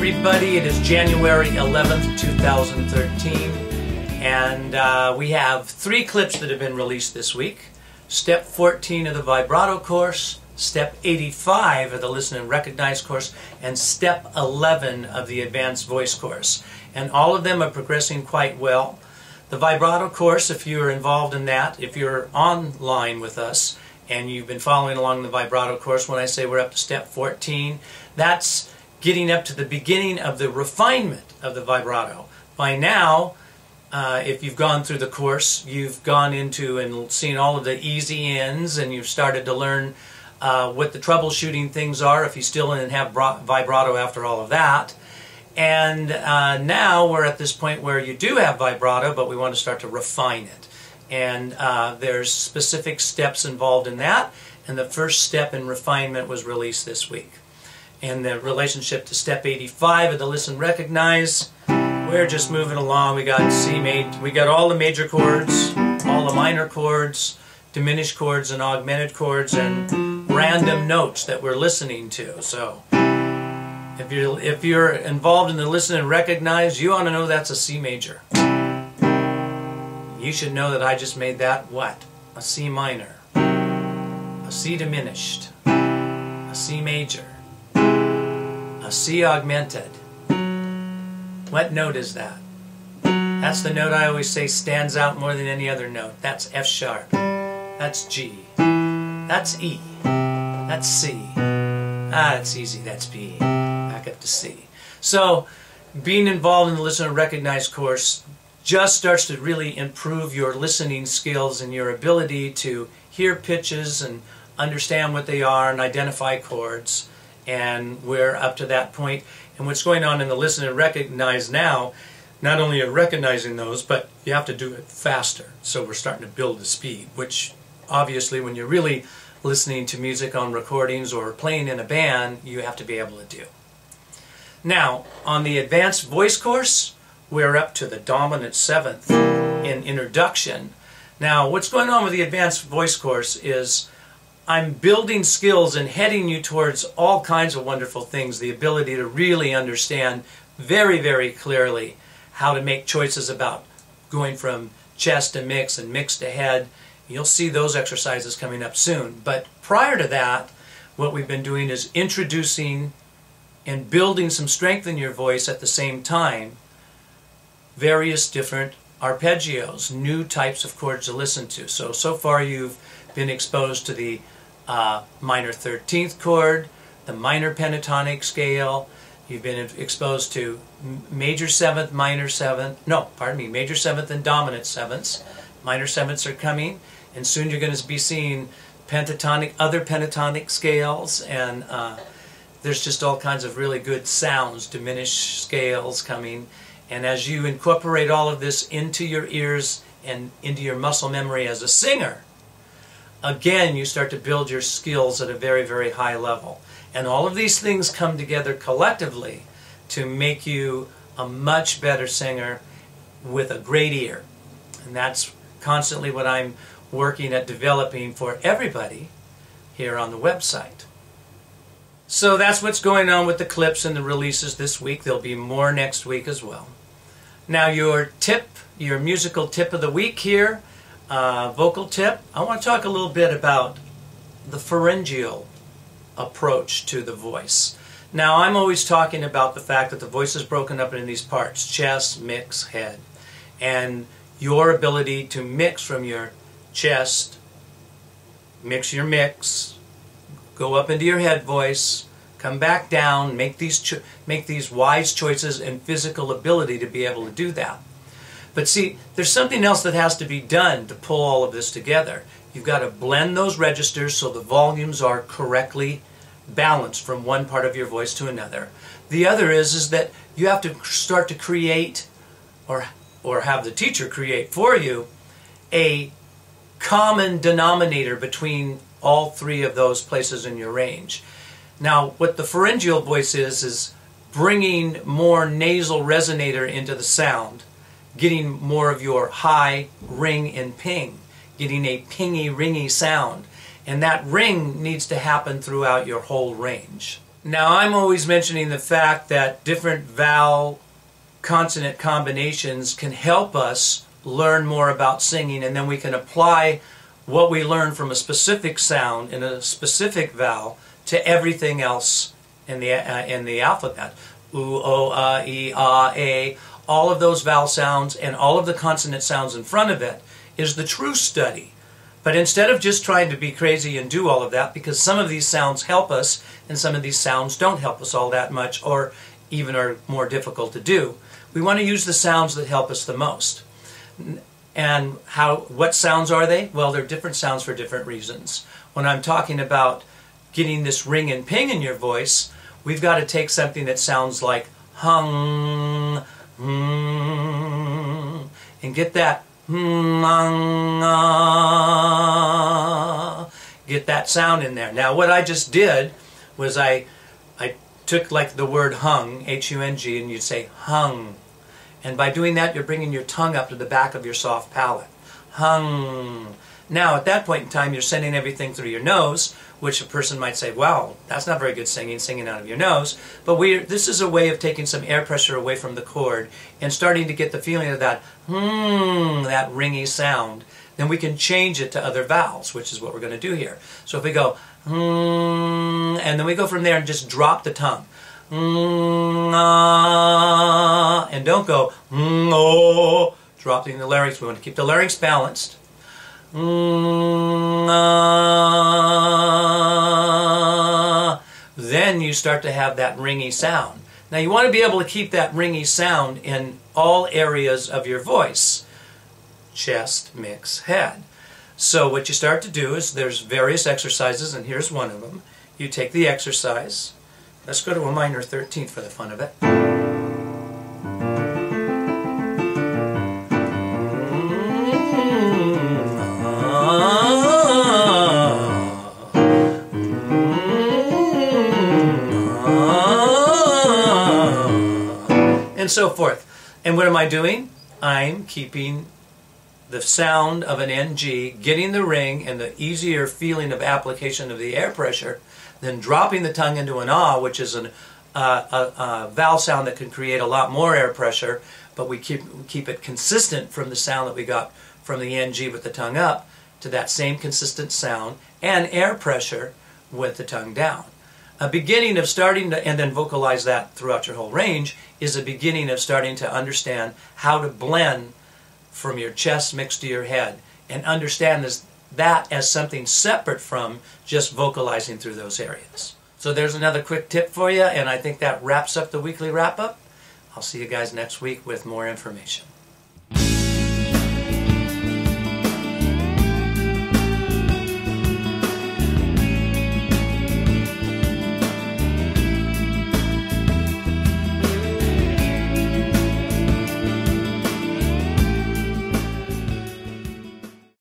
everybody. It is January 11th, 2013, and we have 3 clips that have been released this week. Step 14 of the Vibrato Course, Step 85 of the Listen and Recognize course, and Step 11 of the Advanced Voice course. And all of them are progressing quite well. The Vibrato Course, if you're involved in that, if you're online with us, and you've been following along the Vibrato Course, when I say we're up to Step 14, that's getting up to the beginning of the refinement of the vibrato. By now, if you've gone through the course, you've gone into and seen all of the easy ends, and you've started to learn what the troubleshooting things are if you still didn't have vibrato after all of that. And now we're at this point where you do have vibrato, but we want to start to refine it. And there's specific steps involved in that, and the first step in refinement was released this week. In the relationship to Step 85 of the Listen Recognize, we're just moving along. We got C major, we got all the major chords, all the minor chords, diminished chords and augmented chords, and random notes that we're listening to. So if you're involved in the Listen and Recognize, you ought to know that's a C major. You should know that I just made that what? A C minor, a C diminished, a C major, a C augmented. What note is that? That's the note I always say stands out more than any other note. That's F sharp. That's G. That's E. That's C. That's easy. That's B. Back up to C. So, being involved in the Listen and Recognize course just starts to really improve your listening skills and your ability to hear pitches and understand what they are and identify chords. And we're up to that point. And what's going on in the Listen and Recognize now, not only are recognizing those, but you have to do it faster. So we're starting to build the speed, which obviously when you're really listening to music on recordings or playing in a band, you have to be able to do. Now, on the Advanced Voice course, we're up to the dominant 7th in introduction. Now, what's going on with the Advanced Voice course is I'm building skills and heading you towards all kinds of wonderful things. The ability to really understand very, very clearly how to make choices about going from chest to mix and mix to head. You'll see those exercises coming up soon. But prior to that, what we've been doing is introducing and building some strength in your voice at the same time, various different arpeggios, new types of chords to listen to. So far you've been exposed to the minor 13th chord, the minor pentatonic scale. You've been exposed to major 7th, minor 7th, no, pardon me, major 7th and dominant 7ths. Minor 7ths are coming, and soon you're going to be seeing pentatonic, other pentatonic scales, and there's just all kinds of really good sounds, diminished scales coming. And as you incorporate all of this into your ears and into your muscle memory as a singer, again, you start to build your skills at a very, very high level. And all of these things come together collectively to make you a much better singer with a great ear. And that's constantly what I'm working at developing for everybody here on the website. So that's what's going on with the clips and the releases this week. There'll be more next week as well. Now your tip, your musical tip of the week here, vocal tip, I want to talk a little bit about the pharyngeal approach to the voice. Now I'm always talking about the fact that the voice is broken up into these parts, chest, mix, head, and your ability to mix from your chest, mix your mix, go up into your head voice, come back down, make these wise choices and physical ability to be able to do that. But see, there's something else that has to be done to pull all of this together. You've got to blend those registers so the volumes are correctly balanced from one part of your voice to another. The other is that you have to start to create, or have the teacher create for you, a common denominator between all 3 of those places in your range. Now, what the pharyngeal voice is bringing more nasal resonator into the sound, getting more of your high ring and ping, getting a pingy, ringy sound. And that ring needs to happen throughout your whole range. Now, I'm always mentioning the fact that different vowel consonant combinations can help us learn more about singing, and then we can apply what we learn from a specific sound in a specific vowel to everything else in the alphabet. U, O, E, A. All of those vowel sounds and all of the consonant sounds in front of it is the true study. But instead of just trying to be crazy and do all of that, because some of these sounds help us and some of these sounds don't help us all that much, or even are more difficult to do, we want to use the sounds that help us the most. And what sounds are they? Well, they're different sounds for different reasons. When I'm talking about getting this ring and ping in your voice, we've got to take something that sounds like hung, and get that get that sound in there. Now, what I just did was I took like the word hung, H-U-N-G, and you'd say hung. And by doing that, you're bringing your tongue up to the back of your soft palate. Hung. Now, at that point in time, you're sending everything through your nose, which a person might say, wow, that's not very good singing out of your nose. But this is a way of taking some air pressure away from the cord and starting to get the feeling of that, that ringy sound. Then we can change it to other vowels, which is what we're going to do here. So if we go, and then we go from there and just drop the tongue. And don't go, dropping the larynx. We want to keep the larynx balanced. Then you start to have that ringy sound. Now you want to be able to keep that ringy sound in all areas of your voice. Chest, mix, head. So what you start to do is there's various exercises, and here's one of them. You take the exercise. Let's go to a minor 13th for the fun of it. And so forth. And what am I doing? I'm keeping the sound of an NG, getting the ring and the easier feeling of application of the air pressure, then dropping the tongue into an ah, which is a vowel sound that can create a lot more air pressure, but we keep it consistent from the sound that we got from the NG with the tongue up to that same consistent sound and air pressure with the tongue down. A beginning of starting to, and then vocalize that throughout your whole range, is a beginning of starting to understand how to blend from your chest mixed to your head and understand that as something separate from just vocalizing through those areas. So there's another quick tip for you, and I think that wraps up the weekly wrap-up. I'll see you guys next week with more information.